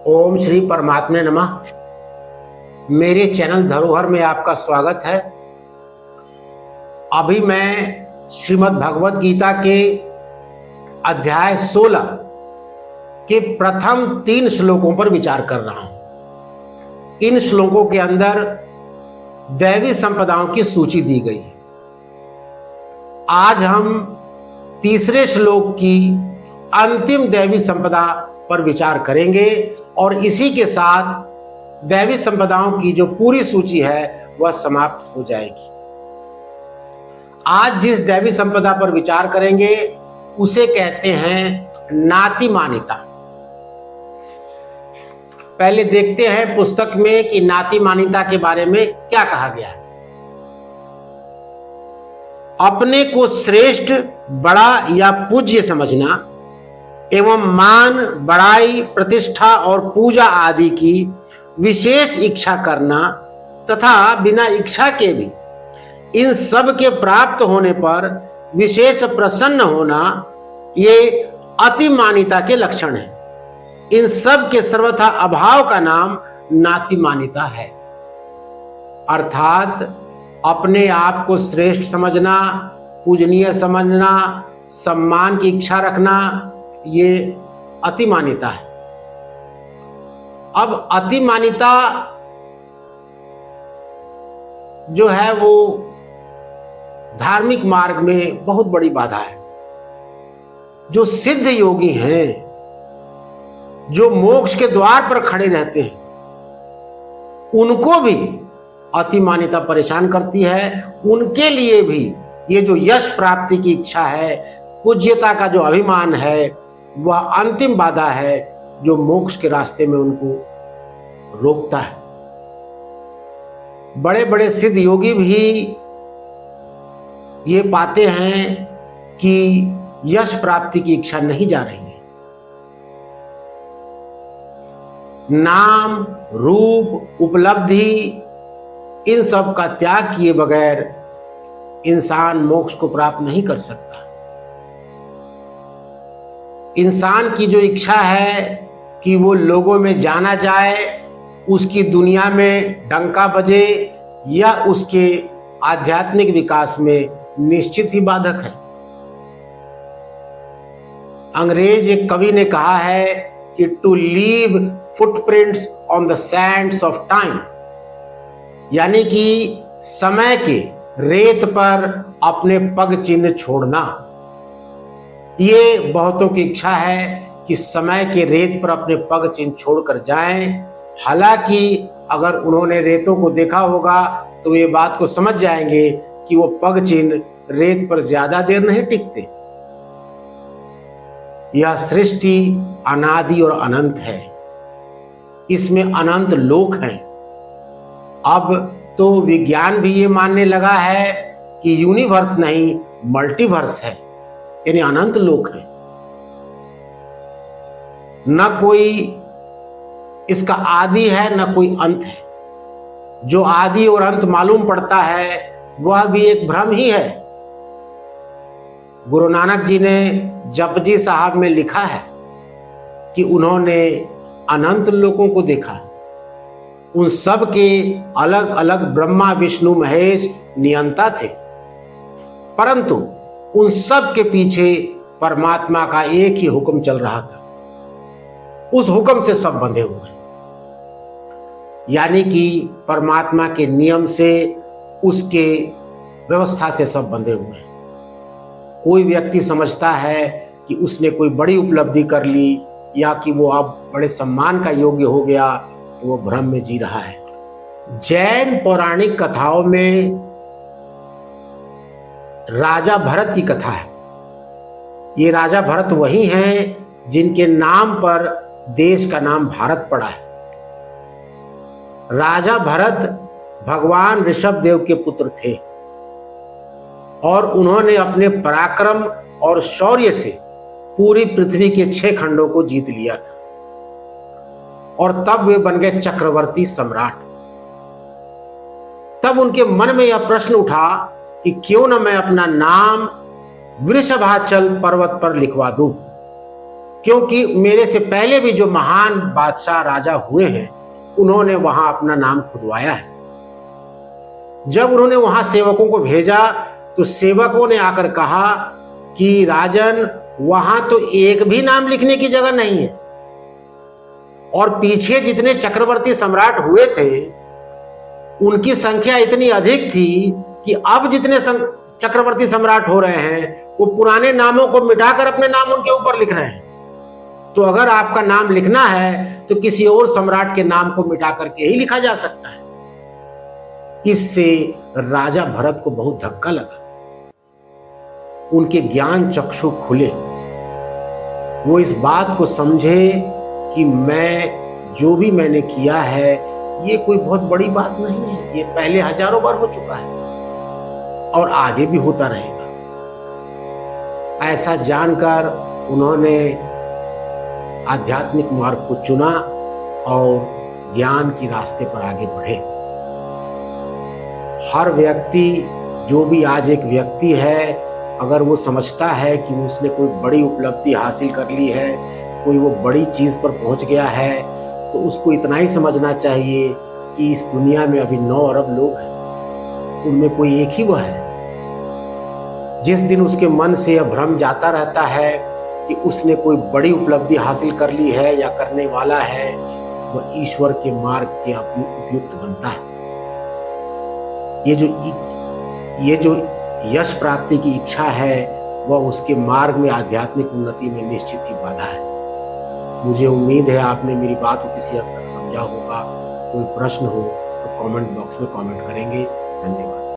ओम श्री परमात्मे नमः। मेरे चैनल धरोहर में आपका स्वागत है। अभी मैं श्रीमद् भगवत गीता के अध्याय 16 के प्रथम 3 श्लोकों पर विचार कर रहा हूं। इन श्लोकों के अंदर दैवी संपदाओं की सूची दी गई है। आज हम तीसरे श्लोक की अंतिम दैवी संपदा पर विचार करेंगे और इसी के साथ दैवी संपदाओं की जो पूरी सूची है वह समाप्त हो जाएगी। आज जिस दैवी संपदा पर विचार करेंगे उसे कहते हैं नातिमानिता। पहले देखते हैं पुस्तक में कि नातिमानिता के बारे में क्या कहा गया है। अपने को श्रेष्ठ, बड़ा या पूज्य समझना एवं मान, बड़ाई, प्रतिष्ठा और पूजा आदि की विशेष इच्छा करना तथा बिना इच्छा के भी इन सब के प्राप्त होने पर विशेष प्रसन्न होना, ये अतिमानिता के लक्षण हैं। इन सब के सर्वथा अभाव का नाम नातिमानिता है। अर्थात अपने आप को श्रेष्ठ समझना, पूजनीय समझना, सम्मान की इच्छा रखना, ये अतिमानिता है। अब अतिमानिता जो है वो धार्मिक मार्ग में बहुत बड़ी बाधा है। जो सिद्ध योगी हैं, जो मोक्ष के द्वार पर खड़े रहते हैं, उनको भी अतिमानिता परेशान करती है। उनके लिए भी ये जो यश प्राप्ति की इच्छा है, पूज्यता का जो अभिमान है, वह अंतिम बाधा है जो मोक्ष के रास्ते में उनको रोकता है। बड़े बड़े सिद्ध योगी भी ये पाते हैं कि यश प्राप्ति की इच्छा नहीं जा रही है। नाम, रूप, उपलब्धि, इन सब का त्याग किए बगैर इंसान मोक्ष को प्राप्त नहीं कर सकता। इंसान की जो इच्छा है कि वो लोगों में जाना जाए, उसकी दुनिया में डंका बजे, या उसके आध्यात्मिक विकास में निश्चित ही बाधक है। अंग्रेज एक कवि ने कहा है कि to leave footprints on the sands of time, यानी कि समय के रेत पर अपने पग चिन्ह छोड़ना। ये बहुतों की इच्छा है कि समय के रेत पर अपने पग चिन्ह छोड़कर जाएं। हालांकि अगर उन्होंने रेतों को देखा होगा तो ये बात को समझ जाएंगे कि वो पग चिन्ह रेत पर ज्यादा देर नहीं टिकते। यह सृष्टि अनादि और अनंत है, इसमें अनंत लोक हैं। अब तो विज्ञान भी ये मानने लगा है कि यूनिवर्स नहीं मल्टीवर्स है, यानी अनंत लोक है। न कोई इसका आदि है न कोई अंत है। जो आदि और अंत मालूम पड़ता है वह भी एक भ्रम ही है। गुरु नानक जी ने जपजी साहब में लिखा है कि उन्होंने अनंत लोकों को देखा। उन सब के अलग अलग ब्रह्मा, विष्णु, महेश नियंता थे, परंतु उन सब के पीछे परमात्मा का एक ही हुक्म चल रहा था। उस हुक्म से सब बंधे हुए हैं, यानी कि परमात्मा के नियम से, उसके व्यवस्था से सब बंधे हुए हैं। कोई व्यक्ति समझता है कि उसने कोई बड़ी उपलब्धि कर ली या कि वो अब बड़े सम्मान का योग्य हो गया, तो वो भ्रम में जी रहा है। जैन पौराणिक कथाओं में राजा भरत की कथा है। ये राजा भरत वही हैं जिनके नाम पर देश का नाम भारत पड़ा है। राजा भरत भगवान ऋषभ देव के पुत्र थे और उन्होंने अपने पराक्रम और शौर्य से पूरी पृथ्वी के 6 खंडों को जीत लिया था और तब वे बन गए चक्रवर्ती सम्राट। तब उनके मन में यह प्रश्न उठा कि क्यों न मैं अपना नाम वृषभाचल पर्वत पर लिखवा दूं। क्योंकि मेरे से पहले भी जो महान बादशाह राजा हुए हैं, उन्होंने वहां अपना नाम खुदवाया है। जब उन्होंने वहां सेवकों को भेजा तो सेवकों ने आकर कहा कि राजन, वहां तो एक भी नाम लिखने की जगह नहीं है, और पीछे जितने चक्रवर्ती सम्राट हुए थे उनकी संख्या इतनी अधिक थी कि अब जितने चक्रवर्ती सम्राट हो रहे हैं वो पुराने नामों को मिटाकर अपने नाम उनके ऊपर लिख रहे हैं। तो अगर आपका नाम लिखना है तो किसी और सम्राट के नाम को मिटा करके ही लिखा जा सकता है। इससे राजा भरत को बहुत धक्का लगा, उनके ज्ञान चक्षु खुले, वो इस बात को समझे कि जो भी मैंने किया है ये कोई बहुत बड़ी बात नहीं है, ये पहले हजारों बार हो चुका है और आगे भी होता रहेगा। ऐसा जानकर उन्होंने आध्यात्मिक मार्ग को चुना और ज्ञान की रास्ते पर आगे बढ़े। हर व्यक्ति, जो भी आज एक व्यक्ति है, अगर वो समझता है कि उसने कोई बड़ी उपलब्धि हासिल कर ली है, कोई वो बड़ी चीज पर पहुंच गया है, तो उसको इतना ही समझना चाहिए कि इस दुनिया में अभी 9 अरब लोग हैं, उनमें कोई एक ही वह है। जिस दिन उसके मन से यह भ्रम जाता रहता है कि उसने कोई बड़ी उपलब्धि हासिल कर ली है या करने वाला है, वह ईश्वर के मार्ग के उपयुक्त बनता है। ये जो यश प्राप्ति की इच्छा है, वह उसके मार्ग में आध्यात्मिक उन्नति में निश्चित ही बाधा है। मुझे उम्मीद है आपने मेरी बात को किसी हद तक समझा होगा। कोई प्रश्न हो तो कमेंट बॉक्स में कमेंट करेंगे। धन्यवाद।